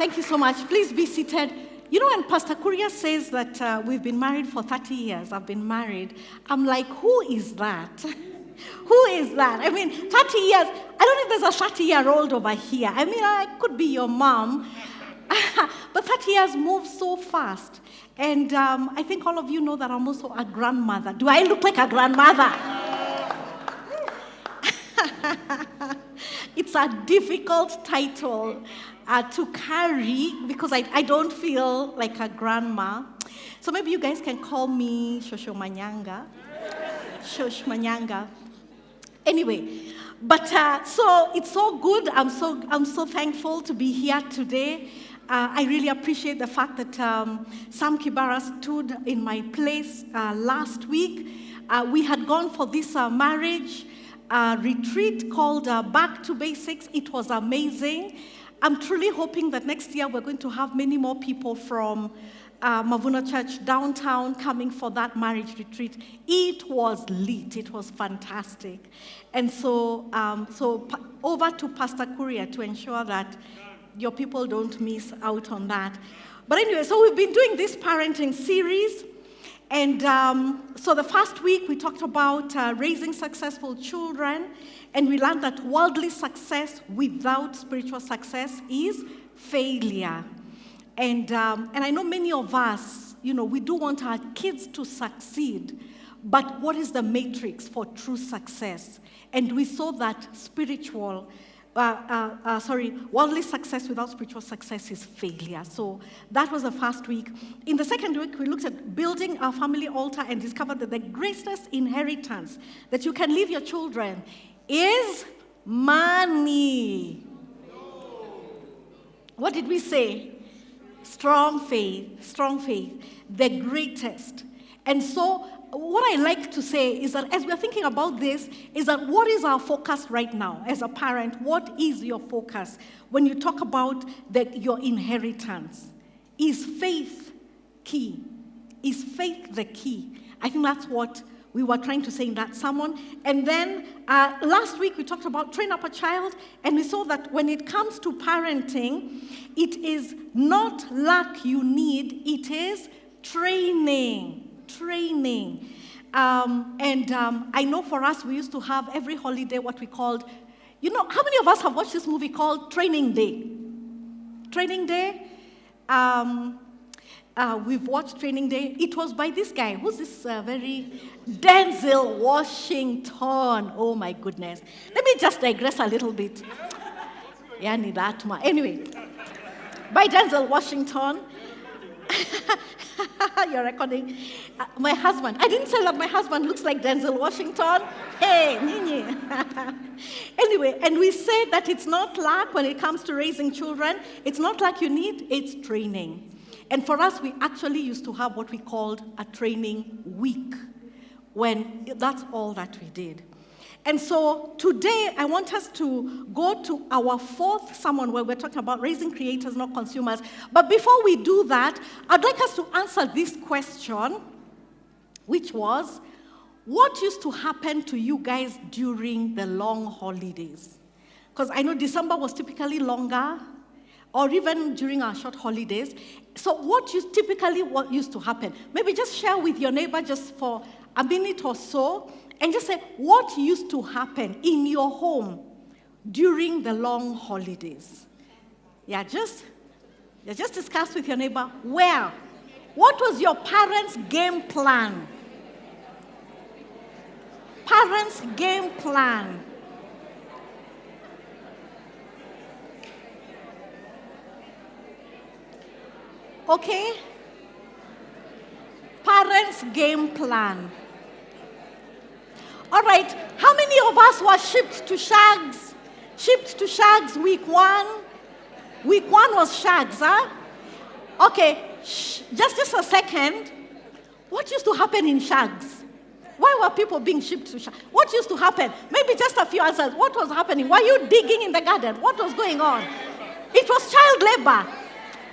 Thank you so much. Please be seated. You know, when Pastor Kuria says that we've been married for 30 years, I've been married, I'm like, who is that? Who is that? I mean, 30 years. I don't know if there's a 30-year-old over here. I mean, I could be your mom. But 30 years moves so fast. And I think all of you know that I'm also a grandmother. Do I look like a grandmother? It's a difficult title to carry because I don't feel like a grandma. So maybe you guys can call me Shosho Manyanga. Shosh Manyanga. Anyway, but so it's so good. I'm so thankful to be here today. I really appreciate the fact that Sam Kibara stood in my place last week. We had gone for this marriage retreat called Back to Basics. It was amazing. I'm truly hoping that next year we're going to have many more people from Mavuno Church downtown coming for that marriage retreat. It was lit. It was fantastic. And so, over to Pastor Kuria to ensure that your people don't miss out on that. But anyway, so we've been doing this parenting series. And so the first week we talked about raising successful children. And we learned that worldly success without spiritual success is failure. And I know many of us, we do want our kids to succeed, but what is the matrix for true success? And we saw that worldly success without spiritual success is failure. So that was the first week. In the second week, we looked at building our family altar and discovered that the greatest inheritance that you can leave your children is money. What did we say? Strong faith, the greatest. And so what I like to say is that as we're thinking about this, is that what is our focus right now as a parent? What is your focus when you talk about your inheritance? Is faith key? Is faith the key? I think that's what we were trying to say in that sermon. And then last week we talked about train up a child, and we saw that when it comes to parenting, it is not luck you need, it is training. I know for us, we used to have every holiday what we called, how many of us have watched this movie called Training Day? Training Day? We've watched Training Day. It was by this guy. Who's this Denzel Washington. Oh my goodness. Let me just digress a little bit. Anyway, by Denzel Washington. You're recording. My husband. I didn't say that my husband looks like Denzel Washington. Hey, Nini. Anyway, and we say that it's not luck when it comes to raising children. It's not luck you need, it's training. And for us, we actually used to have what we called a training week, when that's all that we did. And so today, I want us to go to our fourth sermon where we're talking about raising creators, not consumers. But before we do that, I'd like us to answer this question, which was, what used to happen to you guys during the long holidays? Because I know December was typically longer, or even during our short holidays. So what used to happen? Maybe just share with your neighbor just for a minute or so, and just say, what used to happen in your home during the long holidays? Just discuss with your neighbor, what was your parents' game plan? Parents' game plan. Okay? Parents' game plan. All right, how many of us were shipped to Shags? Shipped to Shags week 1? Week 1 was Shags, huh? Okay, just a second. What used to happen in Shags? Why were people being shipped to Shags? What used to happen? Maybe just a few answers. What was happening? Were you digging in the garden? What was going on? It was child labor.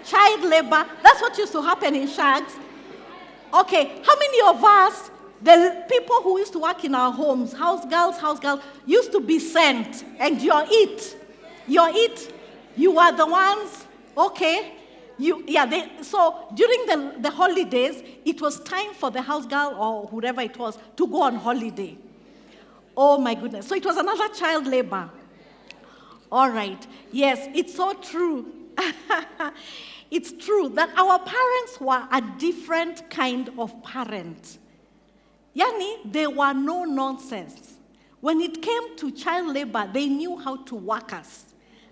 Child labor. That's what used to happen in Shags. Okay, how many of us, the people who used to work in our homes, house girls, used to be sent, and you're it. You are the ones Okay. So during the holidays, it was time for the house girl or whoever it was to go on holiday. Oh my goodness. So it was another child labor. All right. Yes, it's so true. It's true that our parents were a different kind of parent. Yani, they were no nonsense. When it came to child labor, they knew how to work us.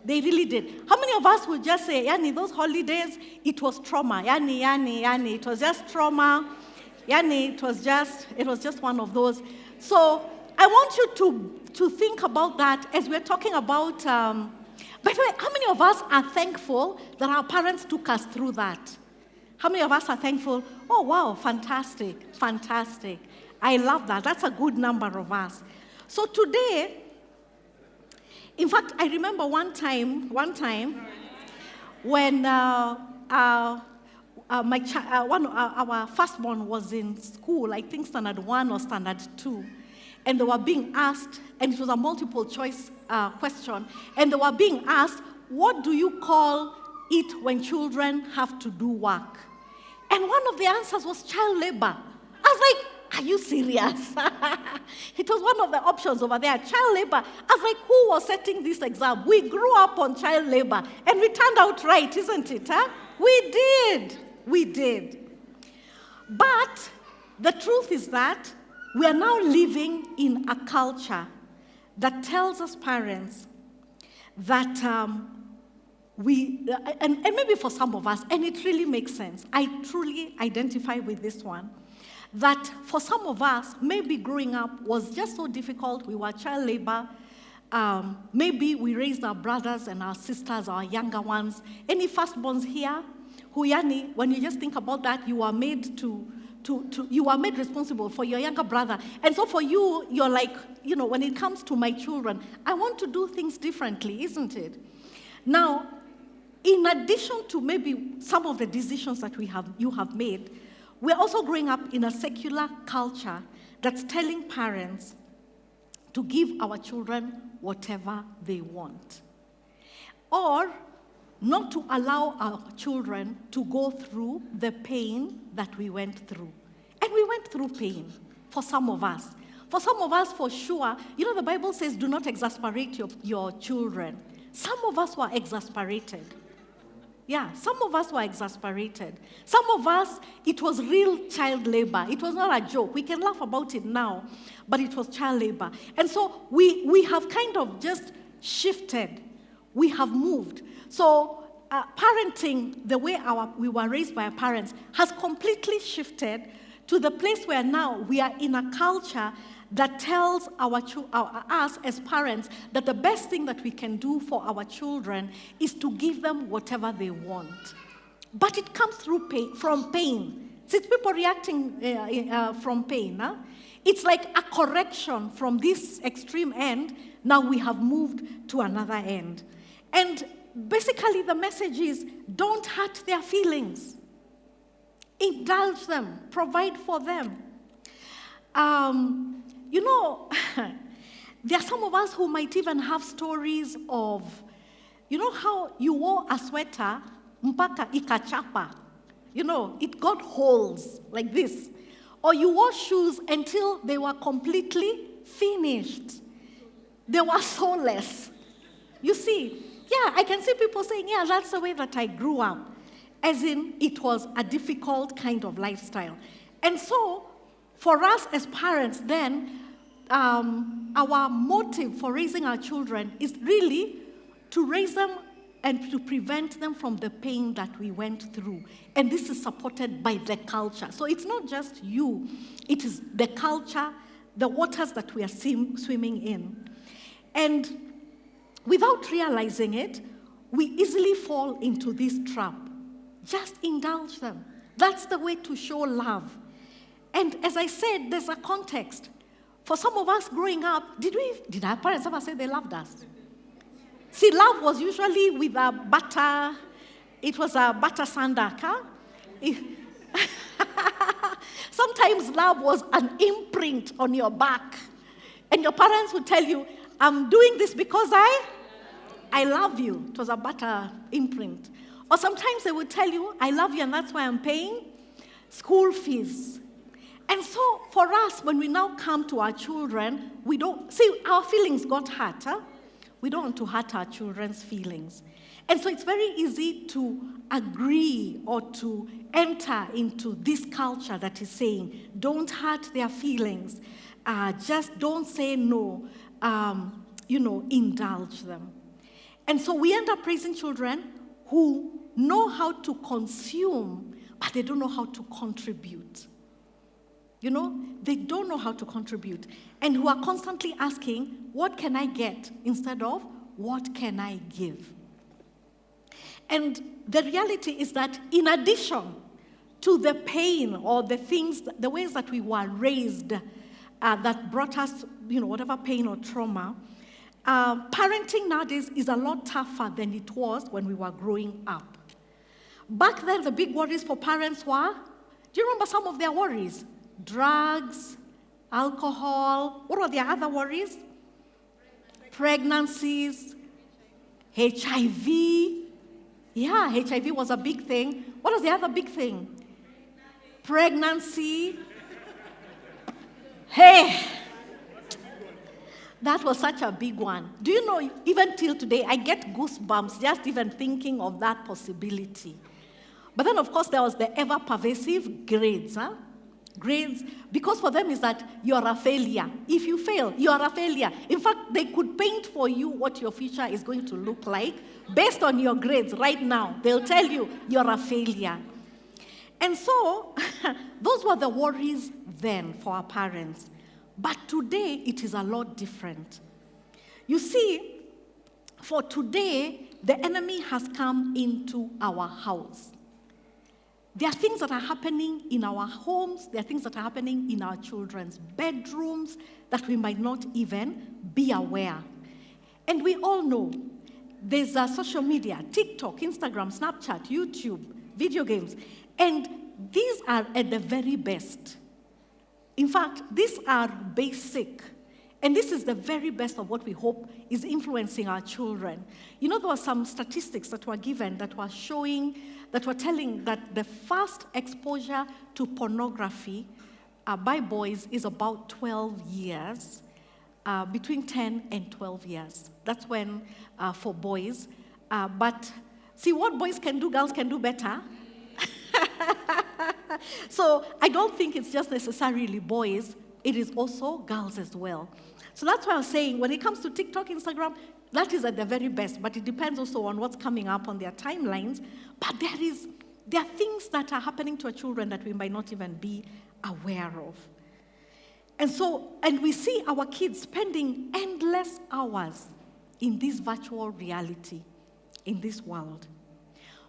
They really did. How many of us would just say, Yani, those holidays, it was trauma. Yani, it was just trauma. Yani, it was just one of those. So I want you to think about that as we're talking about, by the way, how many of us are thankful that our parents took us through that? How many of us are thankful? Oh, wow, fantastic. I love that. That's a good number of us. So today, in fact, I remember one time when our firstborn was in school, I think standard 1 or standard 2, and they were being asked, and it was a multiple choice question, and they were being asked, what do you call it when children have to do work? And one of the answers was child labor. I was like, are you serious? It was one of the options over there, child labor. I was like, who was setting this exam? We grew up on child labor, and we turned out right, isn't it? Huh? We did. But the truth is that we are now living in a culture that tells us parents that and maybe for some of us, and it really makes sense, I truly identify with this one, that for some of us, maybe growing up was just so difficult. We were child labor. Maybe we raised our brothers and our sisters, our younger ones. Any firstborns here? Huyani, when you just think about that, you are made you are made responsible for your younger brother. And so for you, you're like, when it comes to my children, I want to do things differently, isn't it? Now, in addition to maybe some of the decisions that you have made, we're also growing up in a secular culture that's telling parents to give our children whatever they want, or not to allow our children to go through the pain that we went through. And we went through pain for some of us. For some of us, for sure, the Bible says, do not exasperate your children. Some of us were exasperated. Yeah, some of us were exasperated. Some of us, it was real child labor. It was not a joke. We can laugh about it now, but it was child labor. And so we have kind of just shifted. We have moved. So parenting, the way we were raised by our parents, has completely shifted to the place where now we are in a culture that tells us as parents that the best thing that we can do for our children is to give them whatever they want. But it comes from pain. So it's people reacting from pain. Huh? It's like a correction from this extreme end. Now we have moved to another end. And basically the message is, don't hurt their feelings. Indulge them. Provide for them. There are some of us who might even have stories of, how you wore a sweater, mpaka ikachapa. It got holes like this. Or you wore shoes until they were completely finished. They were soleless. You see, I can see people saying, that's the way that I grew up. As in, it was a difficult kind of lifestyle. And so, for us as parents, then, our motive for raising our children is really to raise them and to prevent them from the pain that we went through. And this is supported by the culture. So it's not just you, it is the culture, the waters that we are swimming in. And without realizing it, we easily fall into this trap. Just indulge them. That's the way to show love. And as I said, there's a context. For some of us growing up, did our parents ever say they loved us? See, love was usually with a butter. It was a butter sandak, huh? Sometimes love was an imprint on your back. And your parents would tell you, I'm doing this because I love you. It was a butter imprint. Or sometimes they would tell you, I love you and that's why I'm paying school fees. And so for us, when we now come to our children, we don't, see, our feelings got hurt. Huh? We don't want to hurt our children's feelings. And so it's very easy to agree or to enter into this culture that is saying, don't hurt their feelings. Just don't say no. Indulge them. And so we end up raising children who know how to consume, but they don't know how to contribute. They don't know how to contribute. And who are constantly asking, what can I get? Instead of, what can I give? And the reality is that in addition to the pain or the things, the ways that we were raised that brought us, whatever pain or trauma, parenting nowadays is a lot tougher than it was when we were growing up. Back then, the big worries for parents were, do you remember some of their worries? Drugs, alcohol. What were their other worries? Pregnancies, HIV. Yeah, HIV was a big thing. What was the other big thing? Pregnancy. Hey, that was such a big one. Do you know, even till today, I get goosebumps just even thinking of that possibility. But then, of course, there was the ever-pervasive grades. Grades, because for them is that you're a failure. If you fail, you're a failure. In fact, they could paint for you what your future is going to look like based on your grades right now. They'll tell you you're a failure. And so, those were the worries then for our parents. But today, it is a lot different. You see, for today, the enemy has come into our house. There are things that are happening in our homes. There are things that are happening in our children's bedrooms that we might not even be aware. And we all know there's social media, TikTok, Instagram, Snapchat, YouTube, video games. And these are at the very best. In fact, these are basic. And this is the very best of what we hope is influencing our children. There were some statistics that were given that were showing, that were telling that the first exposure to pornography by boys is about 12 years, between 10 and 12 years. That's when, for boys. But see, what boys can do, girls can do better. So I don't think it's just necessarily boys. It is also girls as well. So that's why I was saying, when it comes to TikTok, Instagram, that is at the very best, but it depends also on what's coming up on their timelines. But there are things that are happening to our children that we might not even be aware of. And we see our kids spending endless hours in this virtual reality, in this world.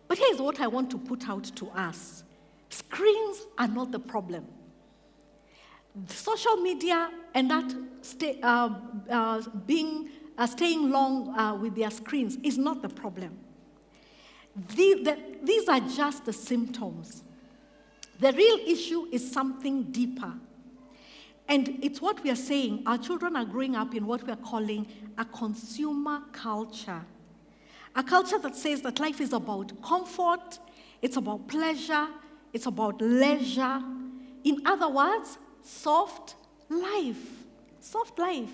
But here's what I want to put out to us. Screens are not the problem. Social media and that staying long with their screens is not the problem. These are just the symptoms. The real issue is something deeper. And it's what we are saying. Our children are growing up in what we are calling a consumer culture. A culture that says that life is about comfort, it's about pleasure, it's about leisure. In other words, soft life. Soft life.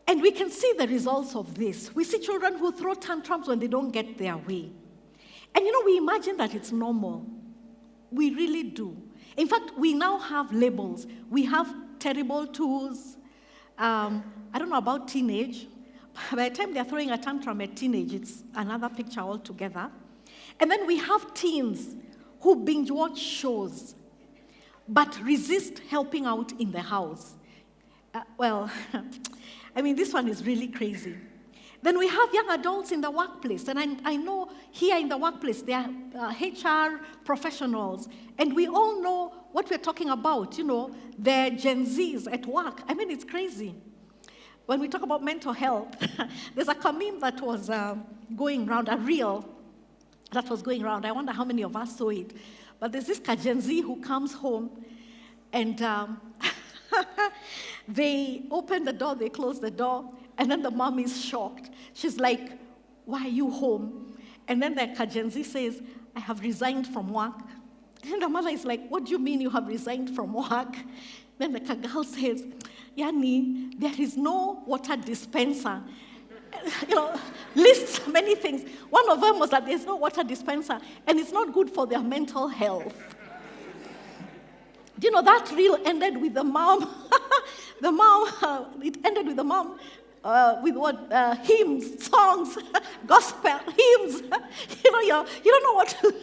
And we can see the results of this. We see children who throw tantrums when they don't get their way. And we imagine that it's normal. We really do. In fact, we now have labels. We have terrible twos. I don't know about teenage. By the time they're throwing a tantrum at teenage, it's another picture altogether. And then we have teens who binge watch shows, but resist helping out in the house. This one is really crazy. Then we have young adults in the workplace, and I know here in the workplace there are HR professionals, and we all know what we're talking about, the Gen Zs at work. It's crazy. When we talk about mental health, there's a meme that was going around, a reel that was going around. I wonder how many of us saw it. But there's this Gen Z who comes home, and they open the door, they close the door, and then the mom is shocked. She's like, "Why are you home?" And then the Gen Z says, I have resigned from work. And the mother is like, what do you mean you have resigned from work? Then the girl says, Yani, there is no water dispenser. Lists many things. One of them was that there's no water dispenser, and it's not good for their mental health. That reel ended with the mom. It ended with the mom with what? Hymns, songs, gospel, hymns. You don't know what to,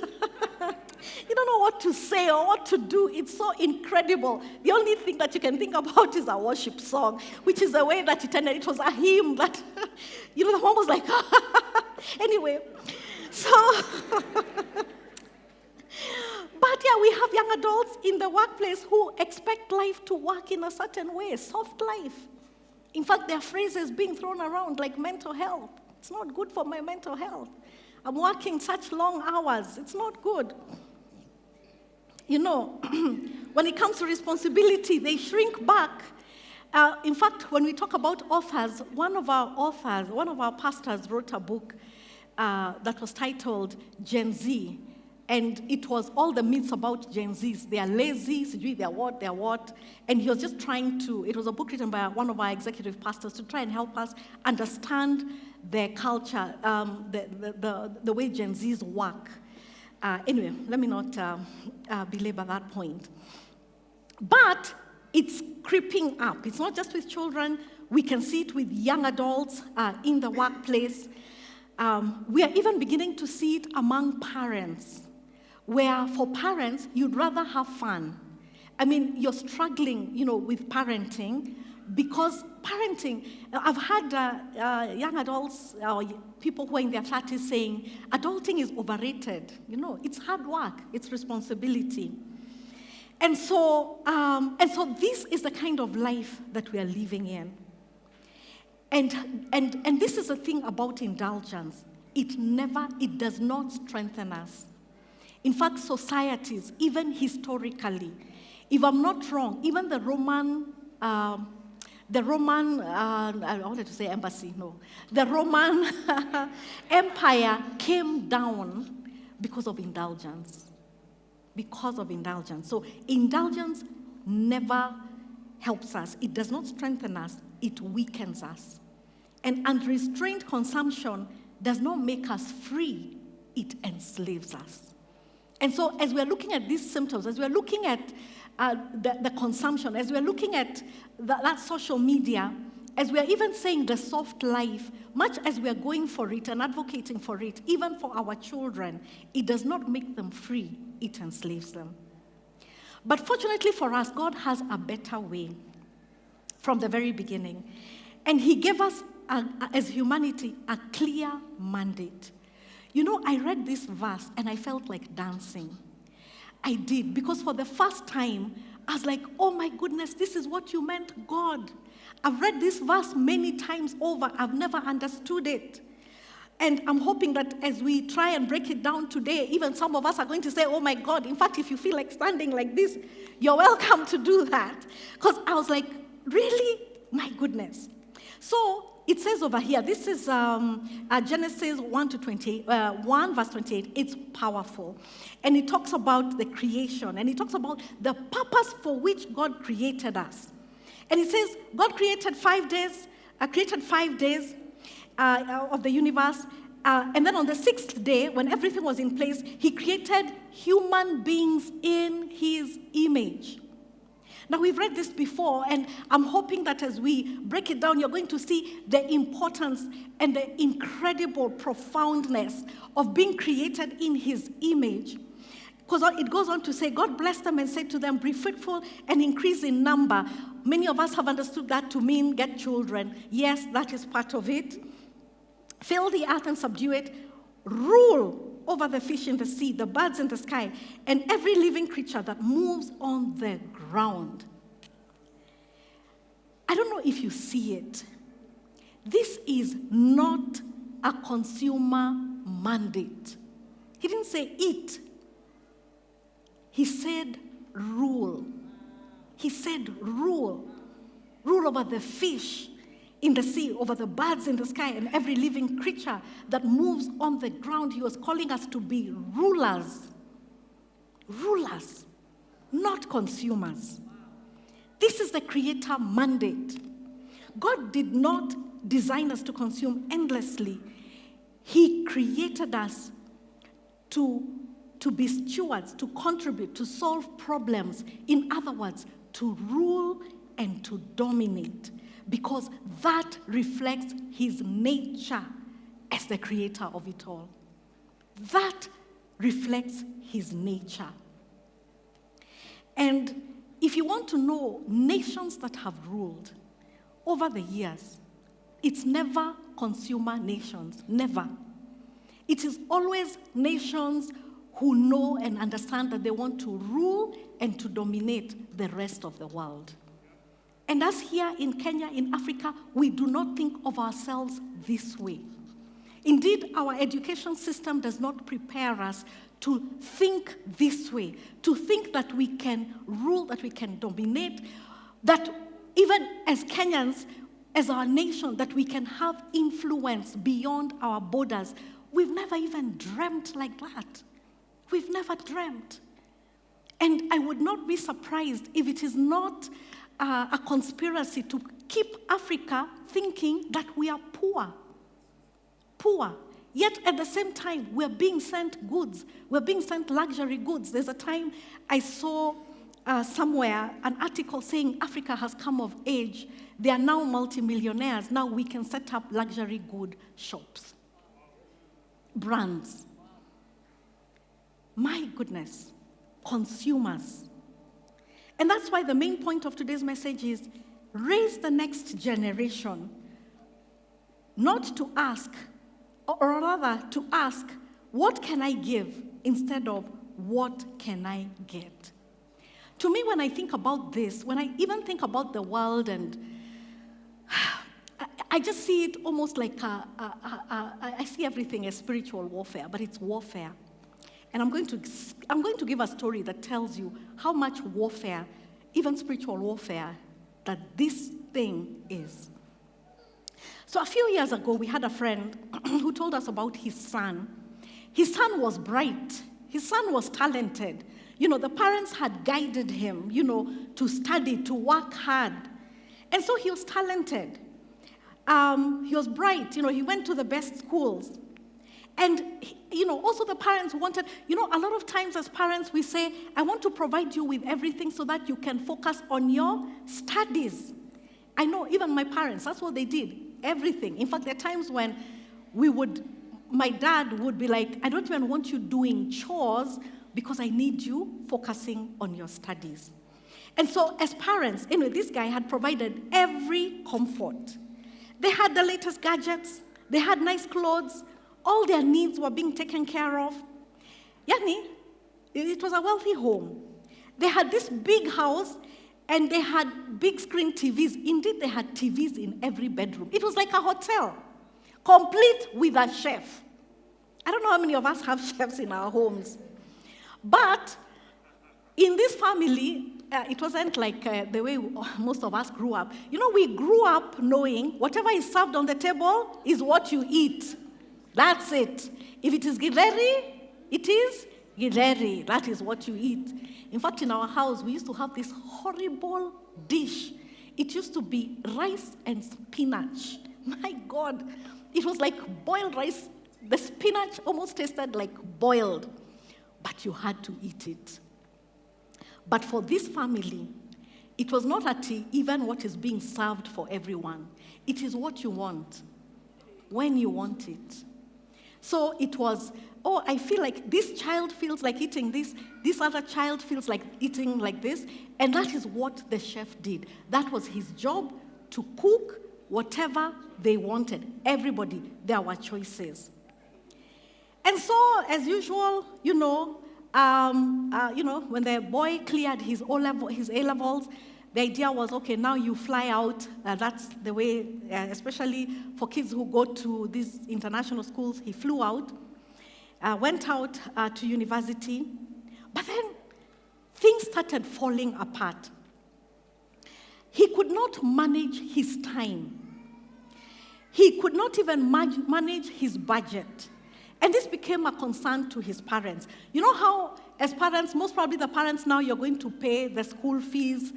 you don't know what to say or what to do. It's so incredible. The only thing that you can think about is a worship song, which is the way that it ended. It was a hymn that, the mom was like, anyway. So, but yeah, we have young adults in the workplace who expect life to work in a certain way, soft life. In fact, there are phrases being thrown around like mental health. It's not good for my mental health. I'm working such long hours. It's not good. When it comes to responsibility, they shrink back. In fact, when we talk about authors, one of our pastors wrote a book that was titled Gen Z. And it was all the myths about Gen Zs. They are lazy, they're what. And he was just it was a book written by one of our executive pastors to try and help us understand their culture, the way Gen Zs work. Anyway, let me not belabor that point. But it's creeping up. It's not just with children. We can see it with young adults in the workplace. We are even beginning to see it among parents, where for parents, you'd rather have fun. I mean, you're struggling, with parenting, because parenting, I've had young adults or people who are in their 30s saying, adulting is overrated. It's hard work, it's responsibility. And so this is the kind of life that we are living in. And this is the thing about indulgence. It does not strengthen us. In fact, societies, even historically, if I'm not wrong, even the Roman, I wanted to say embassy, no. The Roman Empire came down because of indulgence. So indulgence never helps us. It does not strengthen us. It weakens us. And unrestrained consumption does not make us free. It enslaves us. And so as we're looking at these symptoms, as we're looking at the consumption, as we're looking at that social media, as we're even saying the soft life, much as we're going for it and advocating for it, even for our children, it does not make them free, it enslaves them. But fortunately for us, God has a better way from the very beginning. And he gave us, as humanity, a clear mandate. I read this verse and I felt like dancing. I did, because for the first time, I was like, oh my goodness, this is what you meant, God. I've read this verse many times over. I've never understood it. And I'm hoping that as we try and break it down today, even some of us are going to say, oh my God. In fact, if you feel like standing like this, you're welcome to do that. Because I was like, really? My goodness. So it says over here, this is Genesis 1 verse 28. It's powerful. And it talks about the creation. And it talks about the purpose for which God created us. And it says, God created 5 days of the universe. And then on the 6th day, when everything was in place, he created human beings in his image. Now, we've read this before, and I'm hoping that as we break it down, you're going to see the importance and the incredible profoundness of being created in his image. Because it goes on to say, God blessed them and said to them, be fruitful and increase in number. Many of us have understood that to mean get children. Yes, that is part of it. Fill the earth and subdue it. Rule over the fish in the sea, the birds in the sky, and every living creature that moves on the ground. I don't know if you see it. This is not a consumer mandate. He didn't say eat. He said rule. He said rule. Rule over the fish in the sea, over the birds in the sky, and every living creature that moves on the ground. He was calling us to be rulers. Rulers, not consumers. This is the Creator mandate. God did not design us to consume endlessly. He created us to be stewards, to contribute, to solve problems. In other words, to rule and to dominate, because that reflects His nature as the Creator of it all. That reflects His nature. And if you want to know nations that have ruled over the years, it's never consumer nations, never. It is always nations who know and understand that they want to rule and to dominate the rest of the world. And us here in Kenya, in Africa, we do not think of ourselves this way. Indeed, our education system does not prepare us to think this way, to think that we can rule, that we can dominate, that even as Kenyans, as our nation, that we can have influence beyond our borders. We've never even dreamt like that. We've never dreamt. And I would not be surprised if it is not a conspiracy to keep Africa thinking that we are poor. Poor. Yet at the same time, we're being sent goods. We're being sent luxury goods. There's a time I saw somewhere an article saying Africa has come of age. They are now multimillionaires. Now we can set up luxury good shops. Brands. My goodness. Consumers. And that's why the main point of today's message is raise the next generation, not to ask, or rather to ask, what can I give instead of what can I get? To me, when I think about this, when I even think about the world, and I just see it almost like I see everything as spiritual warfare, but it's warfare. And I'm going to give a story that tells you how much warfare, even spiritual warfare, that this thing is. So a few years ago, we had a friend who told us about his son. His son was bright. His son was talented. The parents had guided him, to study, to work hard. And so he was talented. He was bright. He went to the best schools. And, also the parents wanted, a lot of times as parents we say, I want to provide you with everything so that you can focus on your studies. I know, even my parents, that's what they did, everything. In fact, there are times when my dad would be like, I don't even want you doing chores because I need you focusing on your studies. And so as parents, this guy had provided every comfort. They had the latest gadgets, they had nice clothes, all their needs were being taken care of. Yani, it was a wealthy home. They had this big house, and they had big screen TVs. Indeed, they had TVs in every bedroom. It was like a hotel, complete with a chef. I don't know how many of us have chefs in our homes. But in this family, it wasn't like the way most of us grew up. We grew up knowing whatever is served on the table is what you eat. That's it. If it is githeri, it is githeri. That is what you eat. In fact, in our house, we used to have this horrible dish. It used to be rice and spinach. My God. It was like boiled rice. The spinach almost tasted like boiled. But you had to eat it. But for this family, it was not even what is being served for everyone. It is what you want, when you want it. So it was, I feel like this child feels like eating this other child feels like eating like this, and that is what the chef did. That was his job, to cook whatever they wanted. Everybody, there were choices. And so, as usual, when the boy cleared his A-levels, the idea was, okay, now you fly out. That's the way, especially for kids who go to these international schools. He flew out, went out to university. But then things started falling apart. He could not manage his time. He could not even manage his budget. And this became a concern to his parents. You know how, as parents, most probably the parents now, you're going to pay the school fees.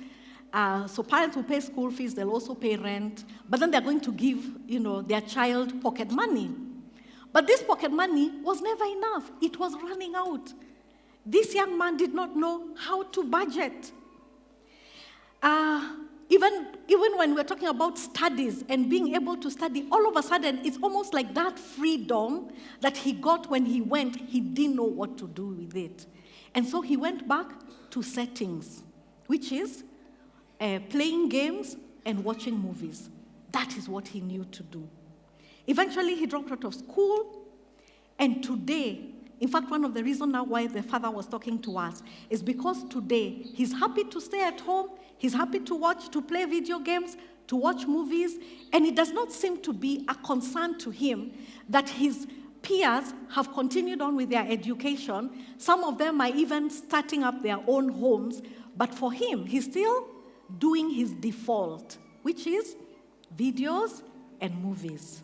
So parents will pay school fees, they'll also pay rent. But then they're going to give, their child pocket money. But this pocket money was never enough. It was running out. This young man did not know how to budget. Even when we're talking about studies and being able to study, all of a sudden, it's almost like that freedom that he got when he went, he didn't know what to do with it. And so he went back to settings, which is playing games and watching movies. That is what he knew to do. Eventually, he dropped out of school, and today, in fact, one of the reasons now why the father was talking to us is because today he's happy to stay at home, he's happy to play video games, to watch movies, and it does not seem to be a concern to him that his peers have continued on with their education. Some of them are even starting up their own homes, but for him, he's still doing his default, which is videos and movies.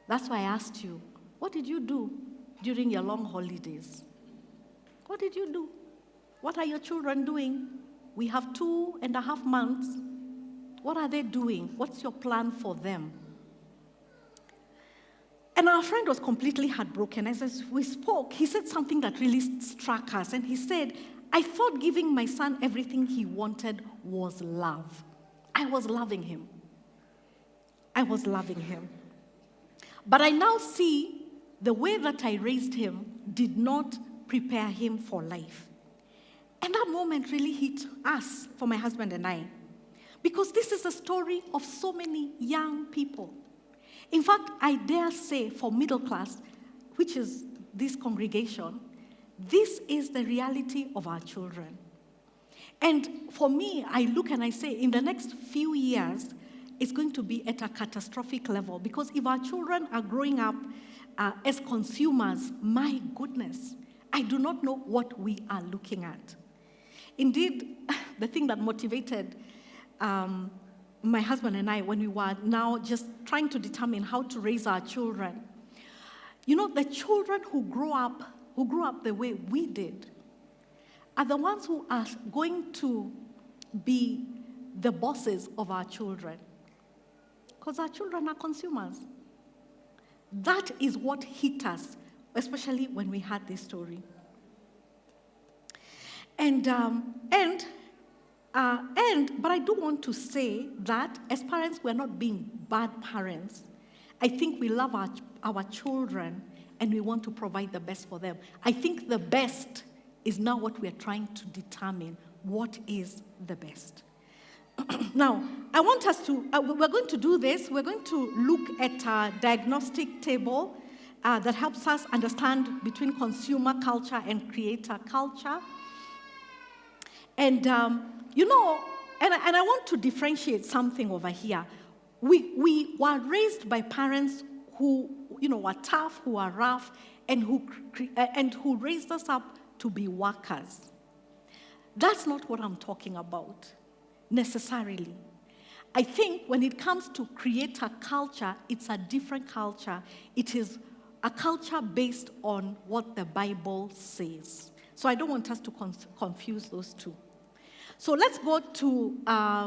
That's why I asked you, what did you do during your long holidays? What did you do? What are your children doing? We have 2.5 months. What are they doing? What's your plan for them? And our friend was completely heartbroken. As we spoke, he said something that really struck us. And he said, I thought giving my son everything he wanted was love. I was loving him. I was loving him. But I now see the way that I raised him did not prepare him for life. And that moment really hit us, for my husband and I, because this is a story of so many young people. In fact, I dare say for middle class, which is this congregation, this is the reality of our children. And for me, I look and I say, in the next few years, it's going to be at a catastrophic level, because if our children are growing up as consumers, my goodness, I do not know what we are looking at. Indeed, the thing that motivated my husband and I when we were now just trying to determine how to raise our children, the children who grew up the way we did are the ones who are going to be the bosses of our children, because our children are consumers. That is what hit us, especially when we had this story. But I do want to say that as parents, we're not being bad parents. I think we love our children and we want to provide the best for them. I think the best is now what we're trying to determine. What is the best? Now, I want us to, we're going to do this. We're going to look at a diagnostic table that helps us understand between consumer culture and creator culture. And, and I want to differentiate something over here. We were raised by parents who, were tough, who are rough, and who raised us up to be workers. That's not what I'm talking about, necessarily. I think when it comes to creator culture, it's a different culture. It is a culture based on what the Bible says. So I don't want us to confuse those two. So let's go to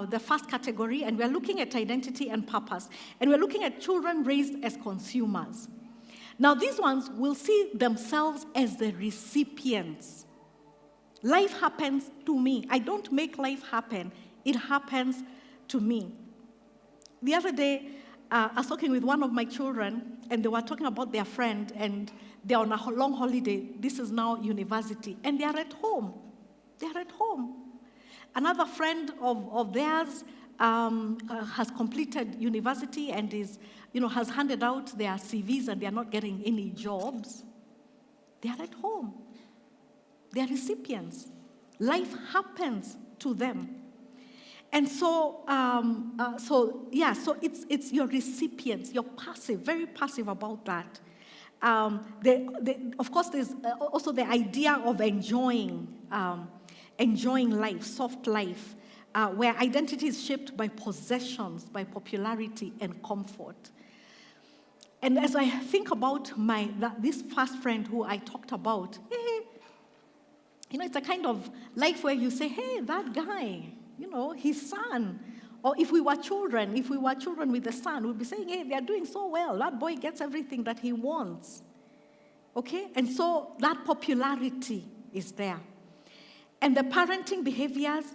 the first category, and we're looking at identity and purpose. And we're looking at children raised as consumers. Now, these ones will see themselves as the recipients. Life happens to me. I don't make life happen. It happens to me. The other day, I was talking with one of my children, and they were talking about their friend, and they're on a long holiday. This is now university, and they are at home. They are at home. Another friend of theirs has completed university and has handed out their CVs, and they are not getting any jobs. They are at home. They are recipients. Life happens to them. And so it's your recipients. You're passive, very passive about that. Of course, there's also the idea of enjoying life, soft life, where identity is shaped by possessions, by popularity and comfort. And as I think about this first friend who I talked about, it's a kind of life where you say, hey, that guy, his son. Or if we were children with the son, we'd be saying, hey, they're doing so well. That boy gets everything that he wants. Okay? And so that popularity is there. And the parenting behaviors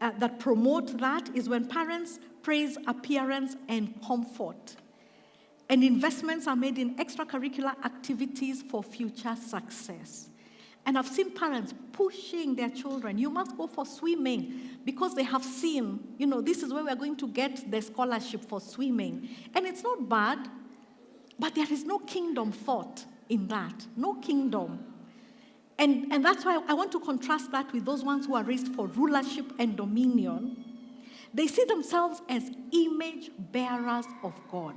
that promote that is when parents praise appearance and comfort. And investments are made in extracurricular activities for future success. And I've seen parents pushing their children. You must go for swimming because they have seen, this is where we're going to get the scholarship for swimming. And it's not bad, but there is no kingdom thought in that. No kingdom. And that's why I want to contrast that with those ones who are raised for rulership and dominion. They see themselves as image bearers of God.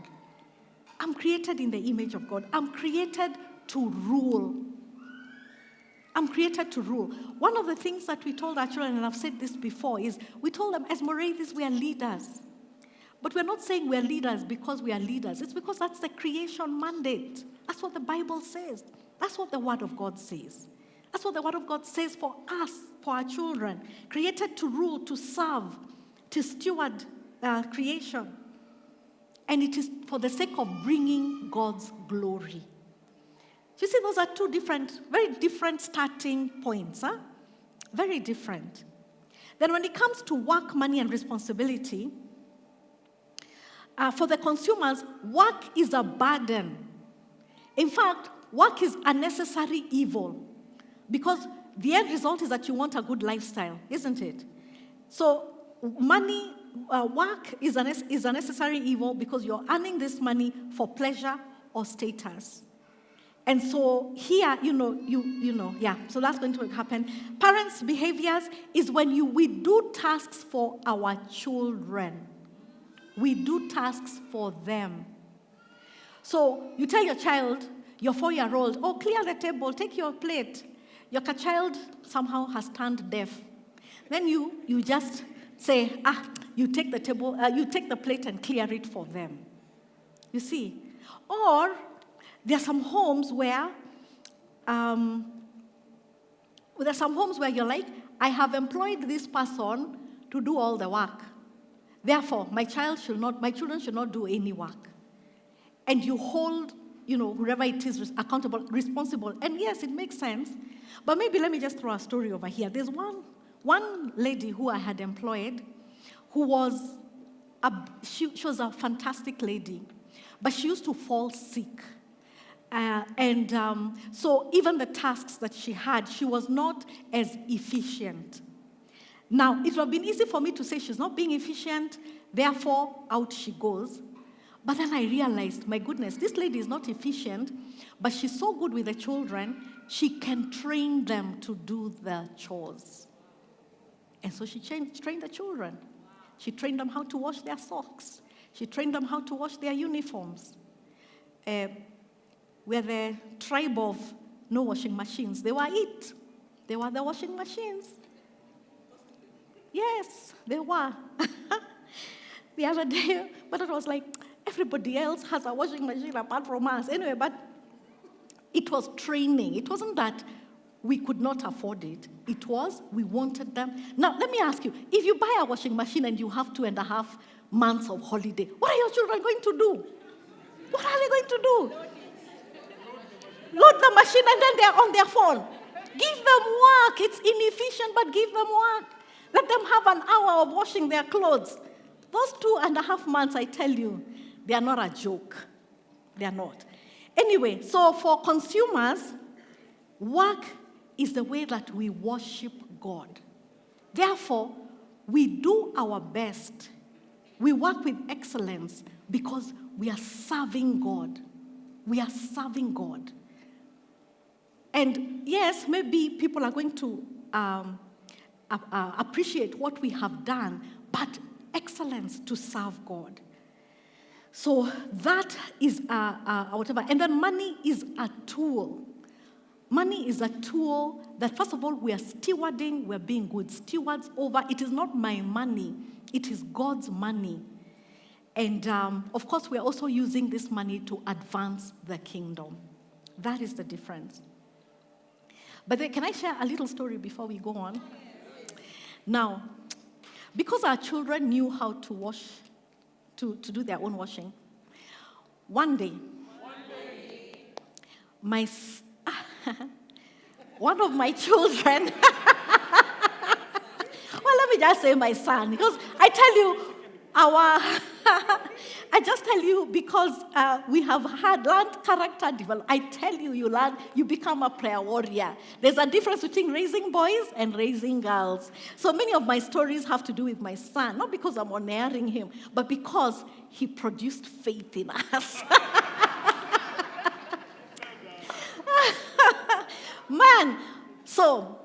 I'm created in the image of God. I'm created to rule. I'm created to rule. One of the things that we told our children, and I've said this before, is we told them as Moravis, we are leaders. But we're not saying we're leaders because we are leaders. It's because that's the creation mandate. That's what the Bible says. That's what the Word of God says. That's what the Word of God says for us, for our children. Created to rule, to serve, to steward creation. And it is for the sake of bringing God's glory. You see, those are two very different starting points. Very different. Then when it comes to work, money, and responsibility, for the consumers, work is a burden. In fact, work is a necessary evil because the end result is that you want a good lifestyle, isn't it? So work is a necessary evil because you're earning this money for pleasure or status. And so here, so that's going to happen. Parents' behaviors is when we do tasks for our children. We do tasks for them. So you tell your child, your 4-year-old, clear the table, take your plate. Your child somehow has turned deaf. Then you just say, you take the table, you take the plate and clear it for them. You see? Or there are some homes where you're like, I have employed this person to do all the work. Therefore, my children should not do any work. And you hold, whoever it is accountable, responsible. And yes, it makes sense. But maybe let me just throw a story over here. There's one lady who I had employed who was she was a fantastic lady, but she used to fall sick. So even the tasks that she had, she was not as efficient. Now, it would have been easy for me to say she's not being efficient, therefore out she goes. But then I realized, my goodness, this lady is not efficient, but she's so good with the children, she can train them to do the chores. And so she trained the children. She trained them how to wash their socks. She trained them how to wash their uniforms. We're the tribe of no washing machines. They were it. They were the washing machines. Yes, they were. The other day, but it was like, everybody else has a washing machine apart from us. Anyway, but it was training. It wasn't that we could not afford it. It was, we wanted them. Now, let me ask you, if you buy a washing machine and you have 2.5 months of holiday, what are your children going to do? What are they going to do? Load the machine and then they're on their phone. Give them work. It's inefficient, but give them work. Let them have an hour of washing their clothes. Those 2.5 months, I tell you, they are not a joke. They are not. Anyway, so for consumers, work is the way that we worship God. Therefore, we do our best. We work with excellence because we are serving God. We are serving God. And yes, maybe people are going to appreciate what we have done, but excellence to serve God. So that is whatever. And then money is a tool. Money is a tool that, first of all, we are stewarding, we're being good stewards over. It is not my money, it is God's money. And of course, we're also using this money to advance the kingdom. That is the difference. But then, can I share a little story before we go on? Now, because our children knew how to wash, to do their own washing, one day, one of my children, well, let me just say my son, because I tell you, I just tell you because we have learned character development. I tell you, you become a prayer warrior. There's a difference between raising boys and raising girls. So many of my stories have to do with my son, not because I'm honoring him, but because he produced faith in us. Man, so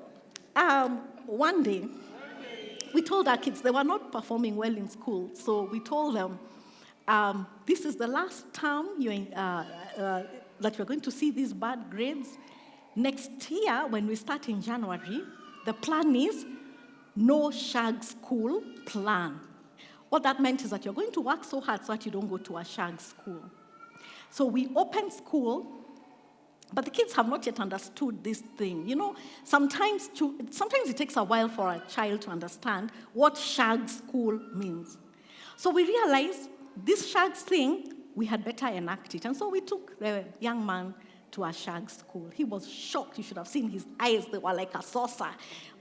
one day, we told our kids they were not performing well in school, so we told them, this is the last term that you're going to see these bad grades. Next year, when we start in January, the plan is no shag school plan. What that meant is that you're going to work so hard so that you don't go to a shag school. So we opened school. But the kids have not yet understood this thing. You know, sometimes it takes a while for a child to understand what shag school means. So we realized this shag thing, we had better enact it. And so we took the young man to a shag school. He was shocked. You should have seen his eyes. They were like a saucer,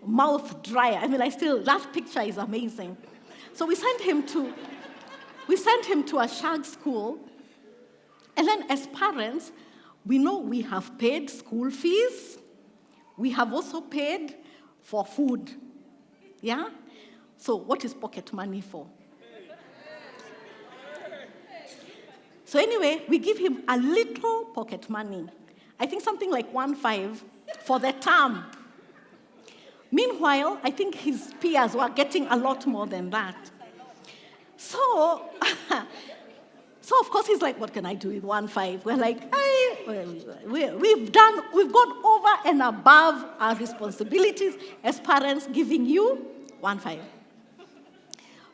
mouth dry. I mean, that picture is amazing. So we sent him to a shag school. And then as parents, we know we have paid school fees. We have also paid for food. Yeah? So what is pocket money for? So anyway, we give him a little pocket money. I think something like 1.5 for the term. Meanwhile, I think his peers were getting a lot more than that. So of course, he's like, what can I do with 1.5? We're like, we've gone over and above our responsibilities as parents, giving you 1.5.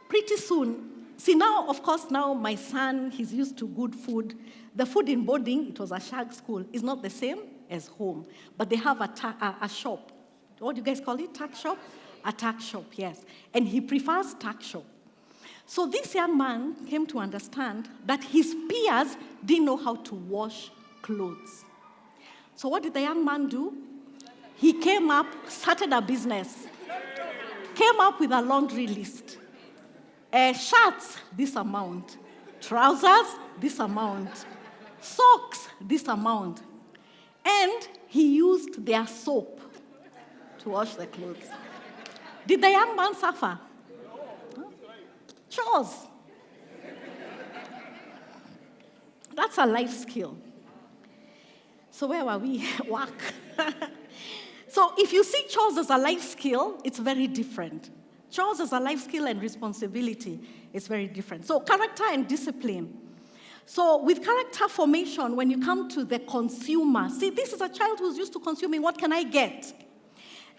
Pretty soon, now, of course, now my son, he's used to good food. The food in boarding, it was a shag school, is not the same as home. But they have a shop. What do you guys call it? Tuck shop? A tuck shop, yes. And he prefers tuck shop. So this young man came to understand that his peers didn't know how to wash clothes. So what did the young man do? He came up, started a business, came up with a laundry list. Shirts, this amount. Trousers, this amount. Socks, this amount. And he used their soap to wash the clothes. Did the young man suffer? Chores. That's a life skill. So where were we? Work. So if you see chores as a life skill, it's very different. Chores as a life skill and responsibility is very different. So character and discipline. So with character formation, when you come to the consumer, see, this is a child who's used to consuming. What can I get?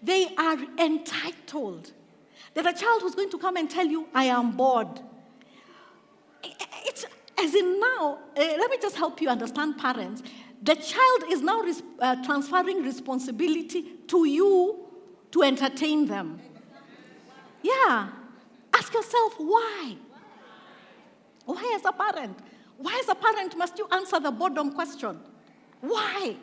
They are entitled. There's a child who's going to come and tell you, I am bored. It's, as in now, let me just help you understand, parents. The child is now transferring responsibility to you to entertain them. Yeah. Ask yourself, why? Why as a parent? Why as a parent must you answer the boredom question? Why?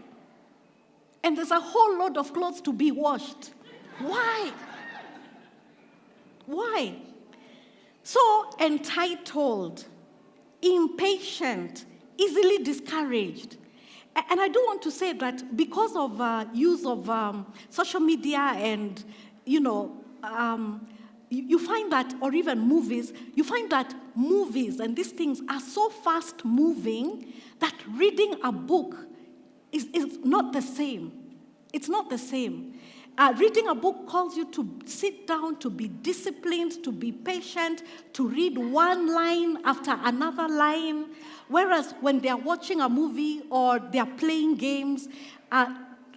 And there's a whole load of clothes to be washed. Why? Why? So entitled, impatient, easily discouraged. And I do want to say that because of use of social media and, you find that, or even movies, you find that movies and these things are so fast moving that reading a book is not the same. It's not the same. Reading a book calls you to sit down, to be disciplined, to be patient, to read one line after another line. Whereas when they're watching a movie or they're playing games,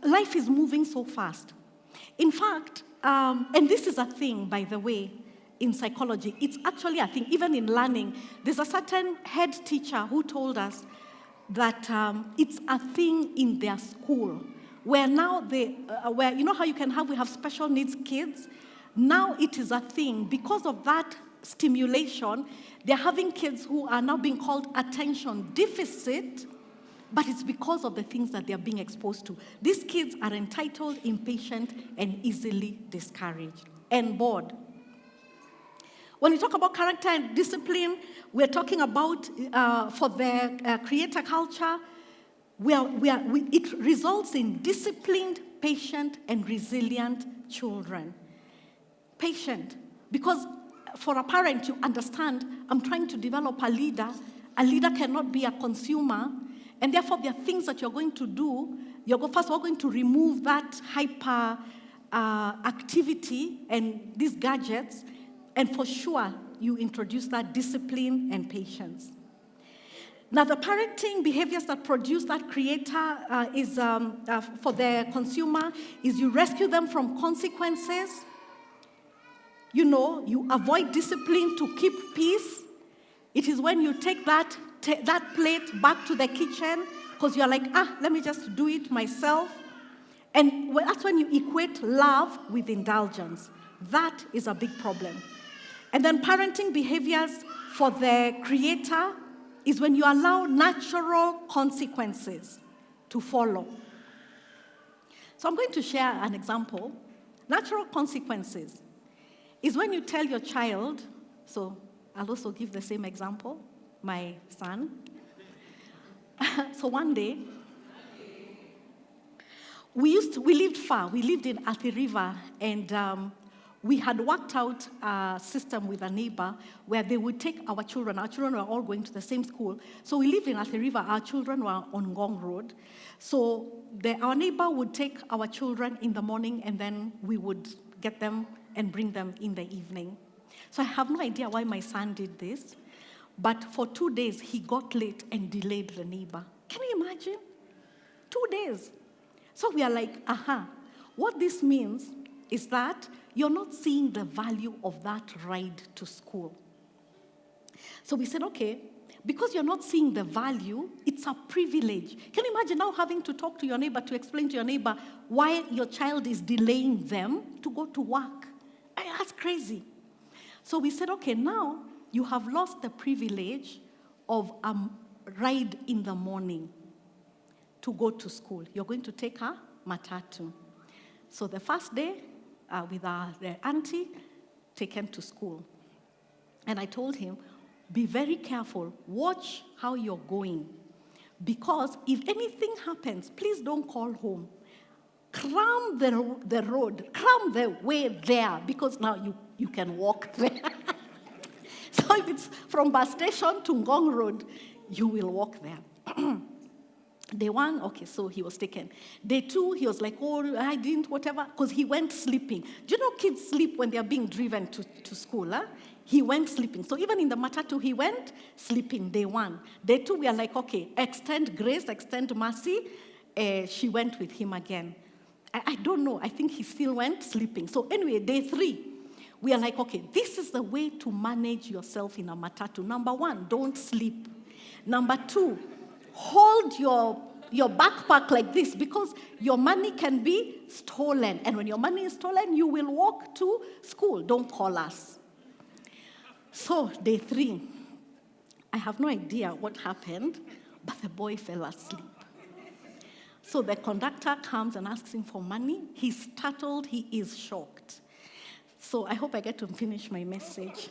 life is moving so fast. In fact, and this is a thing, by the way, in psychology. It's actually, I think, even in learning, there's a certain head teacher who told us that it's a thing in their school where now where you know how we have special needs kids? Now it is a thing. Because of that stimulation, they're having kids who are now being called attention deficit, but it's because of the things that they're being exposed to. These kids are entitled, impatient, and easily discouraged and bored. When we talk about character and discipline, we're talking about, for the creator culture, it results in disciplined, patient, and resilient children. Patient, because for a parent, you understand, I'm trying to develop a leader. A leader cannot be a consumer, and therefore there are things that you're going to do. First, we're going to remove that hyper activity and these gadgets, and for sure, you introduce that discipline and patience. Now, the parenting behaviors that produce that creator is for the consumer is you rescue them from consequences. You avoid discipline to keep peace. It is when you take that plate back to the kitchen because you're like, let me just do it myself. And that's when you equate love with indulgence. That is a big problem. And then parenting behaviors for the creator is when you allow natural consequences to follow. So I'm going to share an example. Natural consequences is when you tell your child, so I'll also give the same example, my son. So one day, we lived far. We lived in Athi River, and we had worked out a system with a neighbor where they would take our children. Our children were all going to the same school. So we lived in Athi River. Our children were on Ngong Road. So our neighbor would take our children in the morning, and then we would get them and bring them in the evening. So I have no idea why my son did this, but for 2 days, he got late and delayed the neighbor. Can you imagine? 2 days. So we are like, what this means is that you're not seeing the value of that ride to school. So we said, okay, because you're not seeing the value, it's a privilege. Can you imagine now having to talk to your neighbor to explain to your neighbor why your child is delaying them to go to work? That's crazy. So we said, okay, now you have lost the privilege of a ride in the morning to go to school. You're going to take a matatu. So the first day, with the auntie, taken to school. And I told him, be very careful. Watch how you're going. Because if anything happens, please don't call home. Cram the road, cram the way there, because now you can walk there. So if it's from bus station to Ngong Road, you will walk there. Day one, okay, so he was taken. Day two, he was like, I didn't, whatever, because he went sleeping. Do you know kids sleep when they are being driven to school? Huh? He went sleeping. So even in the matatu, he went sleeping, day one. Day two, we are like, okay, extend grace, extend mercy. She went with him again. I don't know. I think he still went sleeping. So anyway, day three, we are like, okay, this is the way to manage yourself in a matatu. Number one, don't sleep. Number two, hold your backpack like this because your money can be stolen. And when your money is stolen, you will walk to school. Don't call us. So day three, I have no idea what happened, but the boy fell asleep. So the conductor comes and asks him for money. He's startled. He is shocked. So I hope I get to finish my message.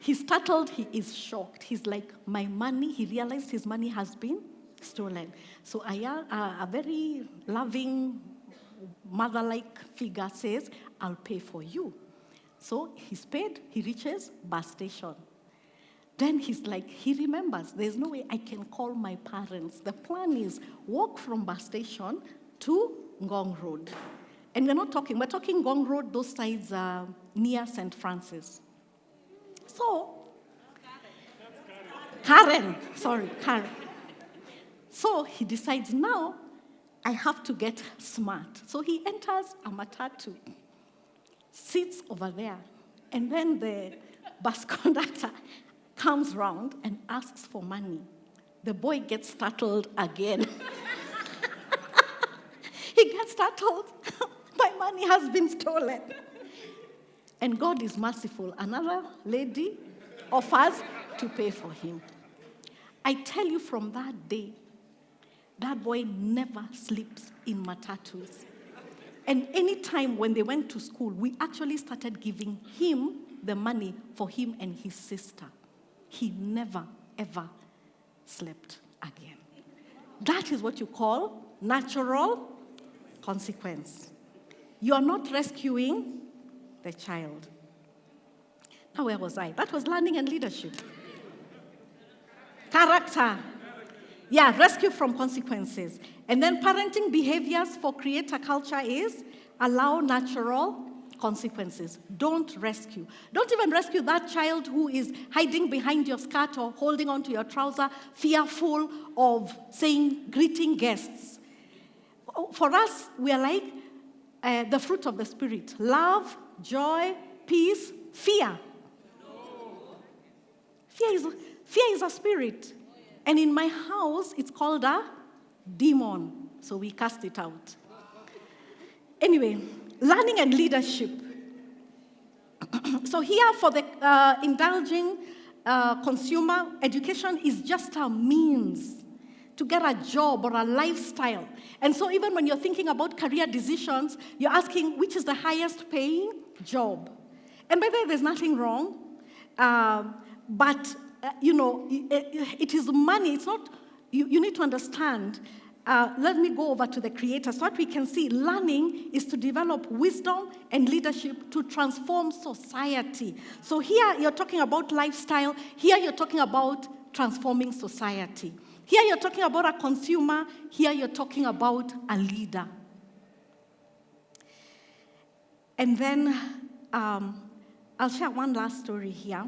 He's startled. He is shocked. He's like, my money. He realized his money has been stolen. So a very loving, mother-like figure says, I'll pay for you. So he's paid. He reaches bus station. Then he's like, he remembers, there's no way I can call my parents. The plan is walk from bus station to Ngong Road. And we're talking Ngong Road, those sides near St. Francis. So, Karen. So he decides now, I have to get smart. So he enters a matatu. sits over there. And then the bus conductor comes round and asks for money. The boy gets startled again. He gets startled. My money has been stolen. And God is merciful. Another lady offers to pay for him. I tell you, from that day, that boy never sleeps in matatus. And any time when they went to school, we actually started giving him the money for him and his sister. He never, ever slept again. That is what you call natural consequence. You are not rescuing the child. Now, where was I? That was learning and leadership. Character. Yeah, rescue from consequences. And then parenting behaviors for creator culture is allow natural consequences. Don't rescue. Don't even rescue that child who is hiding behind your skirt or holding onto your trouser, fearful of greeting guests. For us, we are like the fruit of the Spirit. Love, joy, peace, fear. Fear is a spirit. And in my house, it's called a demon. So we cast it out. Anyway, learning and leadership. So here for the indulging consumer, education is just a means to get a job or a lifestyle. And so even when you're thinking about career decisions, you're asking which is the highest paying job. And by the way, there's nothing wrong. But it is money. It's not, you need to understand. Let me go over to the creator. So what we can see, learning is to develop wisdom and leadership to transform society. So here you're talking about lifestyle. Here you're talking about transforming society. Here you're talking about a consumer. Here you're talking about a leader. And then I'll share one last story here.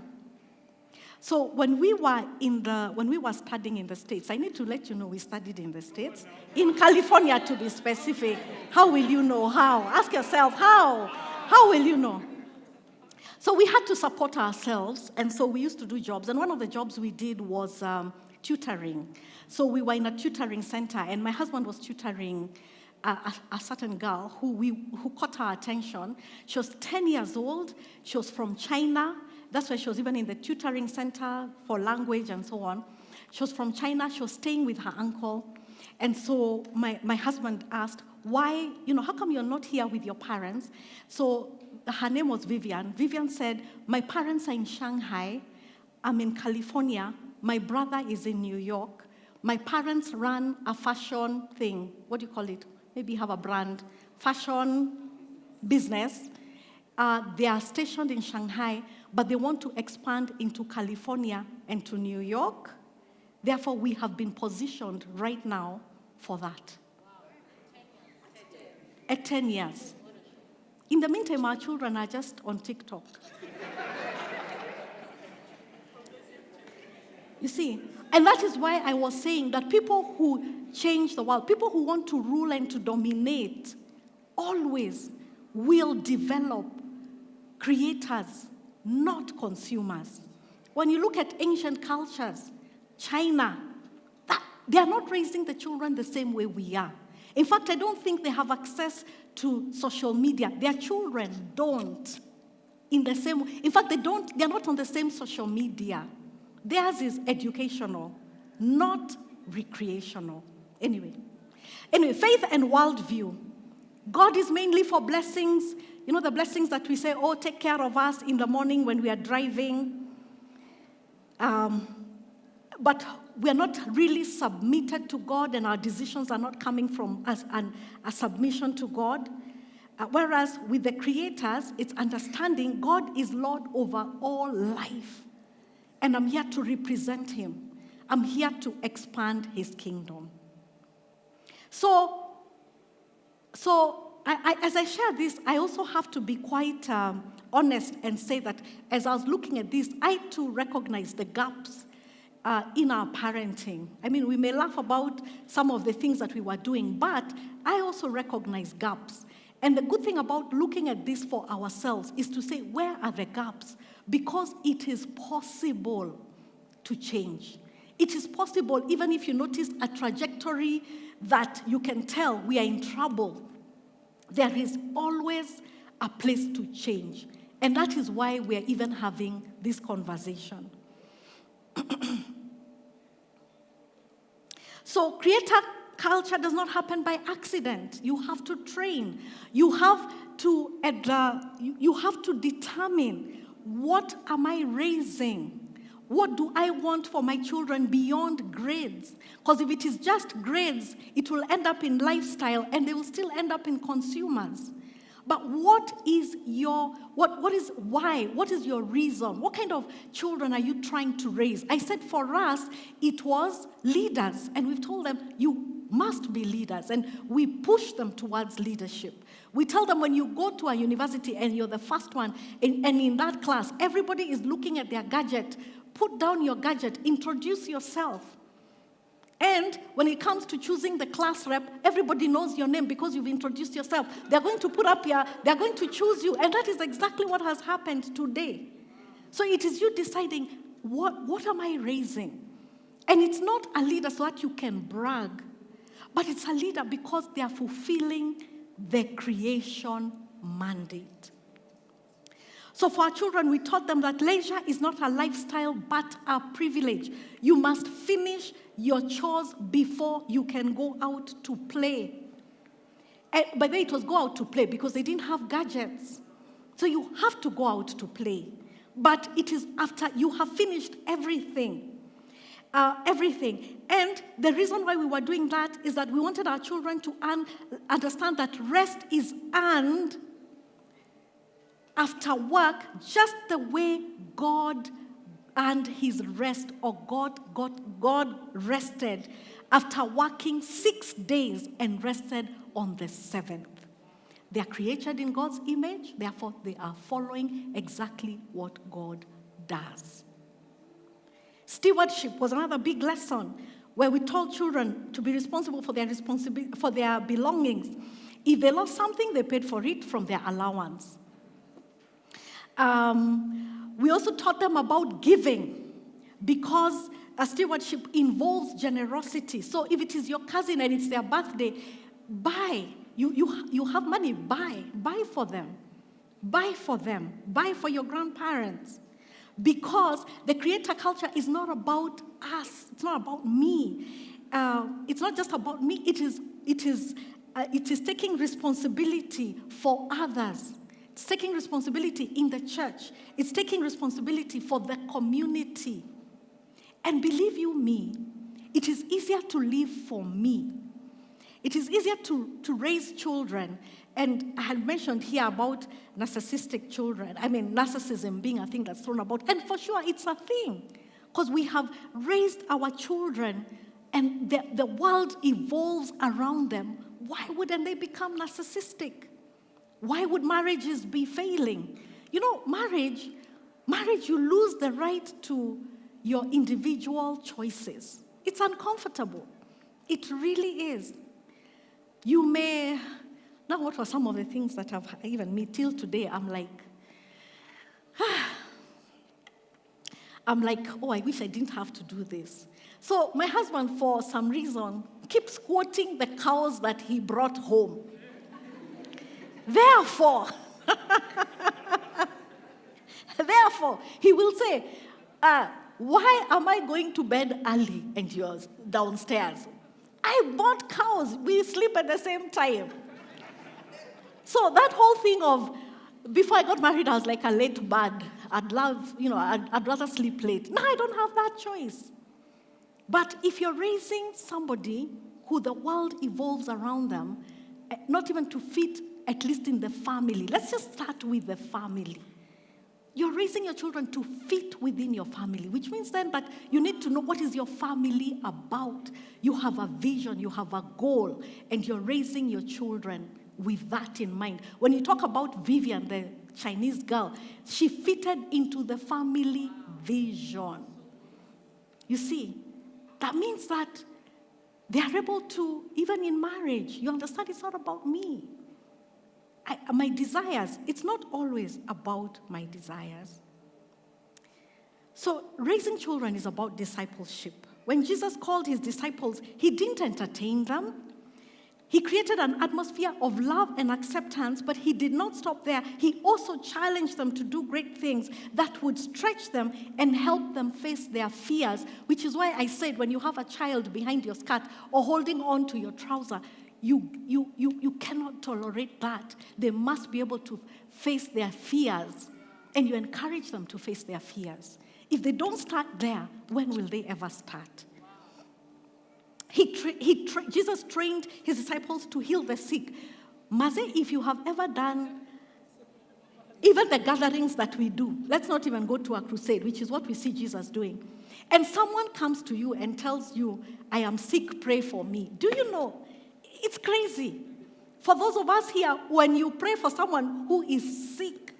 So when we were studying in the States, I need to let you know we studied in the States, in California to be specific. How will you know how? Ask yourself, how? How will you know? So we had to support ourselves, and so we used to do jobs. And one of the jobs we did was tutoring. So we were in a tutoring center, and my husband was tutoring a certain girl who caught our attention. She was 10 years old. She was from China. That's why she was even in the tutoring center for language and so on. She was from China. She was staying with her uncle. And so my husband asked, why, how come you're not here with your parents? So her name was Vivian. Vivian said, my parents are in Shanghai. I'm in California. My brother is in New York. My parents run a fashion thing. What do you call it? Maybe you have a brand. Fashion business. They are stationed in Shanghai, but they want to expand into California and to New York. Therefore, we have been positioned right now for that. At 10 years. In the meantime, our children are just on TikTok. You see, and that is why I was saying that people who change the world, people who want to rule and to dominate, always will develop creators, not consumers. When you look at ancient cultures, China, they are not raising the children the same way we are. In fact, I don't think they have access to social media. Their children don't. In fact, they are not on the same social media. Theirs is educational, not recreational. Anyway, faith and worldview. God is mainly for blessings. The blessings that we say, take care of us in the morning when we are driving. But we are not really submitted to God, and our decisions are not coming from us a submission to God. Whereas with the creators, it's understanding God is Lord over all life. And I'm here to represent him. I'm here to expand his kingdom. So as I share this, I also have to be quite honest and say that as I was looking at this, I too recognize the gaps in our parenting. I mean, we may laugh about some of the things that we were doing, but I also recognize gaps. And the good thing about looking at this for ourselves is to say, where are the gaps? Because it is possible to change. It is possible, even if you notice a trajectory that you can tell we are in trouble, there is always a place to change. And that is why we are even having this conversation. So creator culture does not happen by accident. You have to train. You have to determine, what am I raising? What do I want for my children beyond grades? Because if it is just grades, it will end up in lifestyle and they will still end up in consumers. But what is your reason? What kind of children are you trying to raise? I said for us, it was leaders. And we've told them, you must be leaders. And we push them towards leadership. We tell them when you go to a university and you're the first one, and in that class, everybody is looking at their gadget. Put down your gadget. Introduce yourself. And when it comes to choosing the class rep, everybody knows your name because you've introduced yourself. They're going to they're going to choose you. And that is exactly what has happened today. So it is you deciding, what am I raising? And it's not a leader so that you can brag, but it's a leader because they are fulfilling the creation mandate. So for our children, we taught them that leisure is not a lifestyle, but a privilege. You must finish your chores before you can go out to play. But then it was go out to play because they didn't have gadgets. So you have to go out to play. But it is after you have finished everything. And the reason why we were doing that is that we wanted our children to understand that rest is earned after work, just the way God earned his rest, or God rested after working 6 days and rested on the seventh. They are created in God's image, therefore they are following exactly what God does. Stewardship was another big lesson where we told children to be responsible for their belongings. If they lost something, they paid for it from their allowance. We also taught them about giving because a stewardship involves generosity. So if it is your cousin and it's their birthday, buy. You have money, buy for them. Buy for them. Buy for your grandparents. Because the creator culture is not about us. It's not about me. It's not just about me. It is taking responsibility for others. It's taking responsibility in the church. It's taking responsibility for the community. And believe you me, it is easier to live for me. It is easier to raise children. And I had mentioned here about narcissistic children. I mean, narcissism being a thing that's thrown about. And for sure, it's a thing. Because we have raised our children and the world evolves around them. Why wouldn't they become narcissistic? Why would marriages be failing? You know, marriage, you lose the right to your individual choices. It's uncomfortable. It really is. You may, now what were some of the things that have even me till today, I'm like, oh, I wish I didn't have to do this. So my husband, for some reason, keeps quoting the cows that he brought home. Therefore, he will say, why am I going to bed early and you're downstairs? I bought cows. We sleep at the same time. So that whole thing of, before I got married, I was like a late bird. I'd rather sleep late. Now I don't have that choice. But if you're raising somebody who the world evolves around them, not even to fit at least in the family. Let's just start with the family. You're raising your children to fit within your family, which means then that you need to know what is your family about. You have a vision, you have a goal, and you're raising your children with that in mind. When you talk about Vivian, the Chinese girl, she fitted into the family vision. You see, that means that they are able to, even in marriage, you understand it's not about me. my desires, it's not always about my desires. So raising children is about discipleship. When Jesus called his disciples, he didn't entertain them. He created an atmosphere of love and acceptance, but he did not stop there. He also challenged them to do great things that would stretch them and help them face their fears, which is why I said when you have a child behind your skirt or holding on to your trouser, you cannot tolerate that. They must be able to face their fears, and you encourage them to face their fears. If they don't start there, when will they ever start? Jesus trained his disciples to heal the sick. Maze, if you have ever done even the gatherings that we do, let's not even go to a crusade, which is what we see Jesus doing, and someone comes to you and tells you, I am sick, pray for me. Do you know? It's crazy. For those of us here, when you pray for someone who is sick,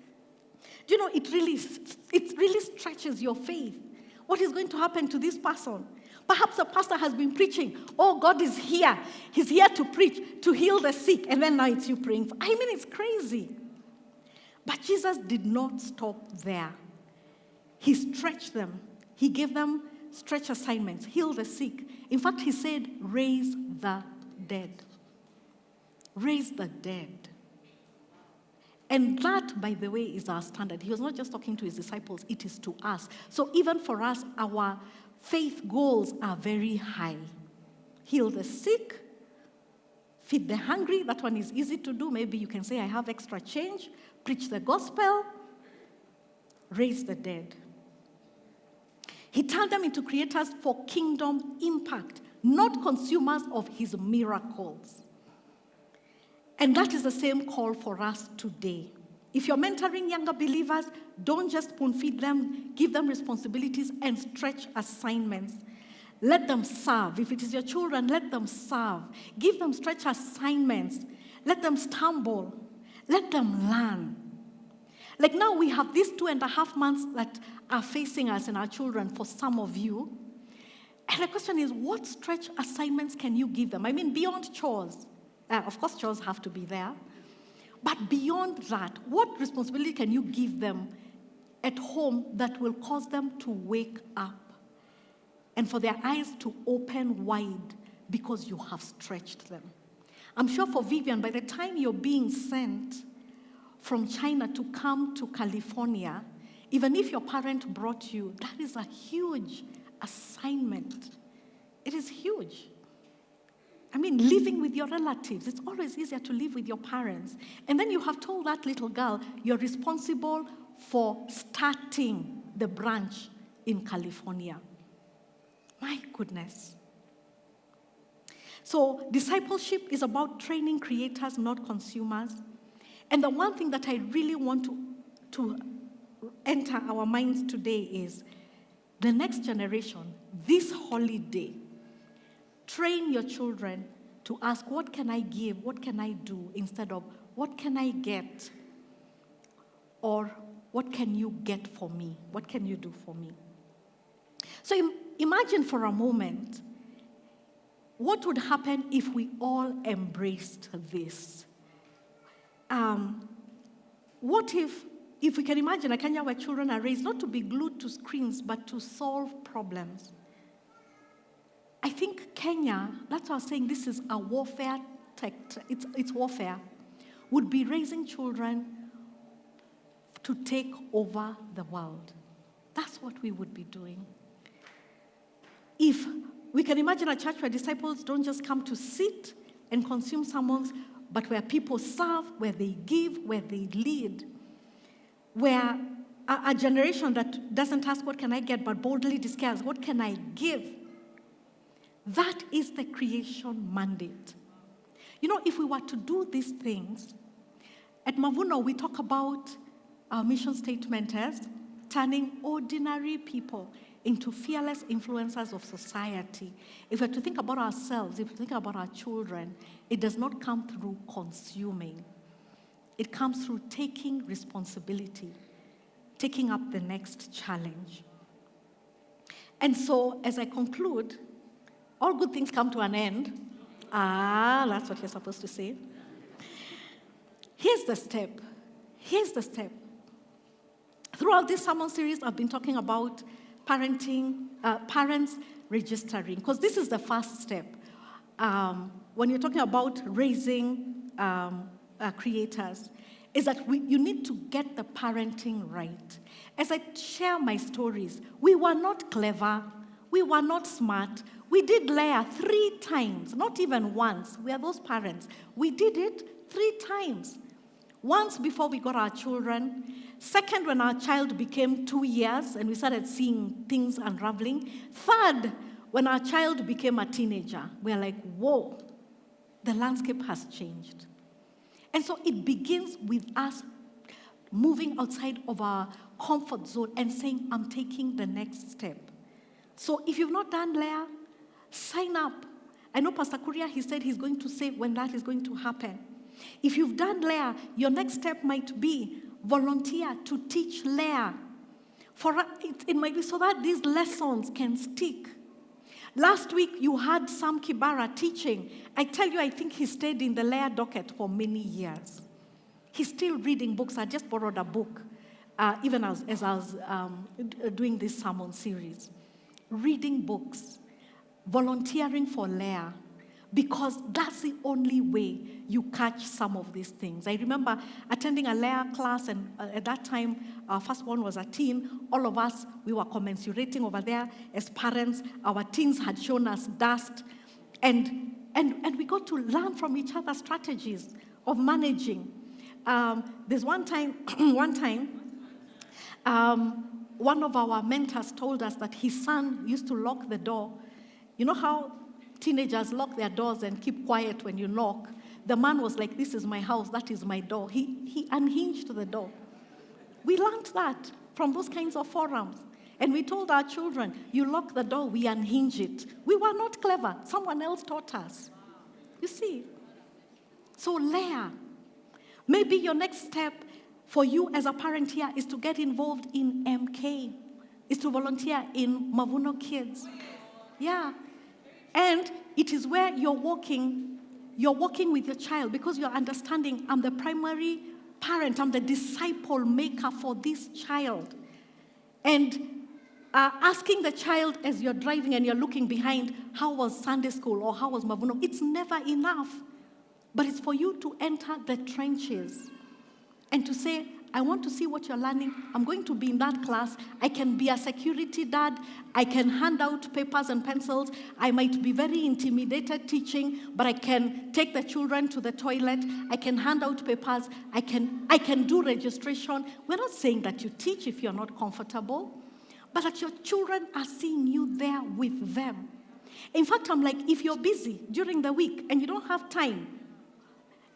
do you know, it really stretches your faith. What is going to happen to this person? Perhaps the pastor has been preaching, oh, God is here. He's here to preach, to heal the sick. And then now it's you praying. It's crazy. But Jesus did not stop there. He stretched them. He gave them stretch assignments, heal the sick. In fact, he said, raise the dead. Raise the dead. And that, by the way, is our standard. He was not just talking to his disciples, it is to us. So even for us, our faith goals are very high. Heal the sick, feed the hungry. That one is easy to do. Maybe you can say, I have extra change. Preach the gospel. Raise the dead. He turned them into creators for kingdom impact, not consumers of his miracles. And that is the same call for us today. If you're mentoring younger believers, don't just spoon feed them, give them responsibilities and stretch assignments. Let them serve. If it is your children, let them serve. Give them stretch assignments. Let them stumble. Let them learn. Like now we have these 2.5 months that are facing us and our children for some of you. And the question is, what stretch assignments can you give them? Beyond chores. Of course, chores have to be there. But beyond that, what responsibility can you give them at home that will cause them to wake up and for their eyes to open wide because you have stretched them? I'm sure for Vivian, by the time you're being sent from China to come to California, even if your parent brought you, that is a huge assignment. It is huge. Living with your relatives, it's always easier to live with your parents. And then you have told that little girl, you're responsible for starting the branch in California. My goodness. So discipleship is about training creators, not consumers. And the one thing that I really want to enter our minds today is the next generation, this holiday, train your children to ask, what can I give? What can I do? Instead of, what can I get? Or, what can you get for me? What can you do for me? So imagine for a moment, what would happen if we all embraced this? What if we can imagine a Kenya where children are raised not to be glued to screens, but to solve problems? I think Kenya, that's why I was saying this is a warfare, it's warfare, would be raising children to take over the world. That's what we would be doing. If we can imagine a church where disciples don't just come to sit and consume sermons, but where people serve, where they give, where they lead, where a generation that doesn't ask, what can I get, but boldly discovers, what can I give? That is the creation mandate. If we were to do these things, at Mavuno, we talk about our mission statement as turning ordinary people into fearless influencers of society. If we're to think about ourselves, if we think about our children, it does not come through consuming. It comes through taking responsibility, taking up the next challenge. And so, as I conclude, all good things come to an end. That's what you're supposed to say. Here's the step. Here's the step. Throughout this sermon series, I've been talking about parenting, parents registering, because this is the first step. When you're talking about raising creators, is that you need to get the parenting right. As I share my stories, we were not clever, we were not smart. We did Leah 3 times, not even once. We are those parents. We did it 3 times. Once before we got our children. Second, when our child became 2 years and we started seeing things unraveling. Third, when our child became a teenager. We're like, whoa, the landscape has changed. And so it begins with us moving outside of our comfort zone and saying, I'm taking the next step. So if you've not done Leah, sign up. I know Pastor Kuria, he said he's going to say when that is going to happen. If you've done Leah, your next step might be volunteer to teach Leah. It might be so that these lessons can stick. Last week, you had Sam Kibara teaching. I tell you, I think he stayed in the Leah docket for many years. He's still reading books. I just borrowed a book, even as I was doing this sermon series. Reading books, volunteering for Leah, because that's the only way you catch some of these things. I remember attending a Leah class, and at that time, our first one was a teen. All of us, we were commensurating over there as parents. Our teens had shown us dust, and we got to learn from each other strategies of managing. There's one time, one of our mentors told us that his son used to lock the door. You know how teenagers lock their doors and keep quiet when you knock? The man was like, this is my house, that is my door. He unhinged the door. We learned that from those kinds of forums. And we told our children, you lock the door, we unhinge it. We were not clever. Someone else taught us. You see? So Leah, maybe your next step for you as a parent here is to get involved in MK, is to volunteer in Mavuno Kids. Yeah. And it is where you're walking with your child because you're understanding I'm the primary parent, I'm the disciple maker for this child. And asking the child as you're driving and you're looking behind, how was Sunday school or how was Mavuno? It's never enough. But it's for you to enter the trenches and to say, I want to see what you're learning. I'm going to be in that class. I can be a security dad. I can hand out papers and pencils. I might be very intimidated teaching, but I can take the children to the toilet. I can hand out papers. I can do registration. We're not saying that you teach if you're not comfortable, but that your children are seeing you there with them. In fact, I'm like, if you're busy during the week and you don't have time,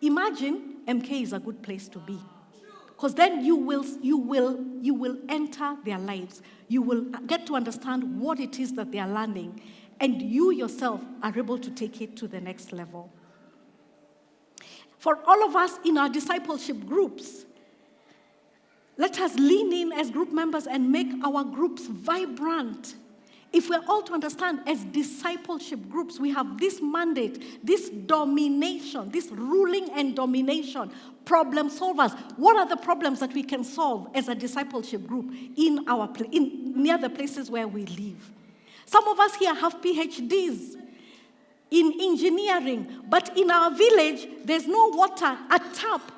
imagine MK is a good place to be. Because then you will enter their lives. You will get to understand what it is that they are learning. And you yourself are able to take it to the next level. For all of us in our discipleship groups, let us lean in as group members and make our groups vibrant. If we're all to understand as discipleship groups, we have this mandate, this domination, this ruling and domination, problem solvers. What are the problems that we can solve as a discipleship group near the places where we live? Some of us here have PhDs in engineering, but in our village, there's no water, a tap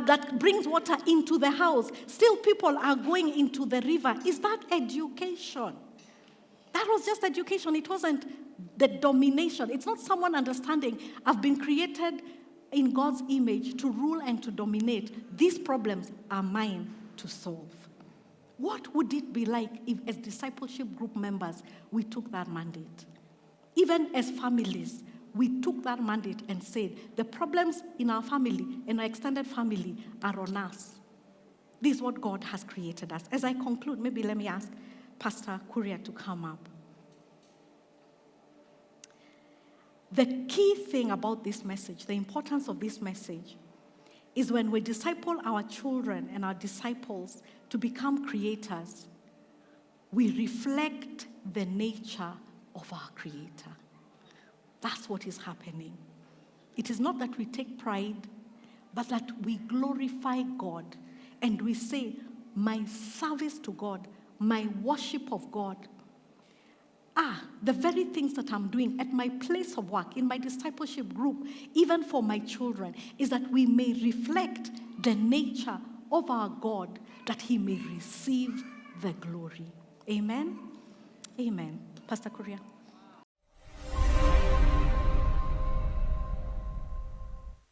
that brings water into the house. Still, people are going into the river. Is that education? That was just education. It wasn't the domination. It's not someone understanding, I've been created in God's image to rule and to dominate. These problems are mine to solve. What would it be like if, as discipleship group members, we took that mandate? Even as families, we took that mandate and said, the problems in our family and our extended family are on us. This is what God has created us. As I conclude, maybe let me ask Pastor Kuria to come up. The key thing about this message, the importance of this message, is when we disciple our children and our disciples to become creators, we reflect the nature of our Creator. That's what is happening. It is not that we take pride, but that we glorify God and we say, my service to God, my worship of God, the very things that I'm doing at my place of work, in my discipleship group, even for my children, is that we may reflect the nature of our God, that he may receive the glory. Amen? Amen. Pastor Korea.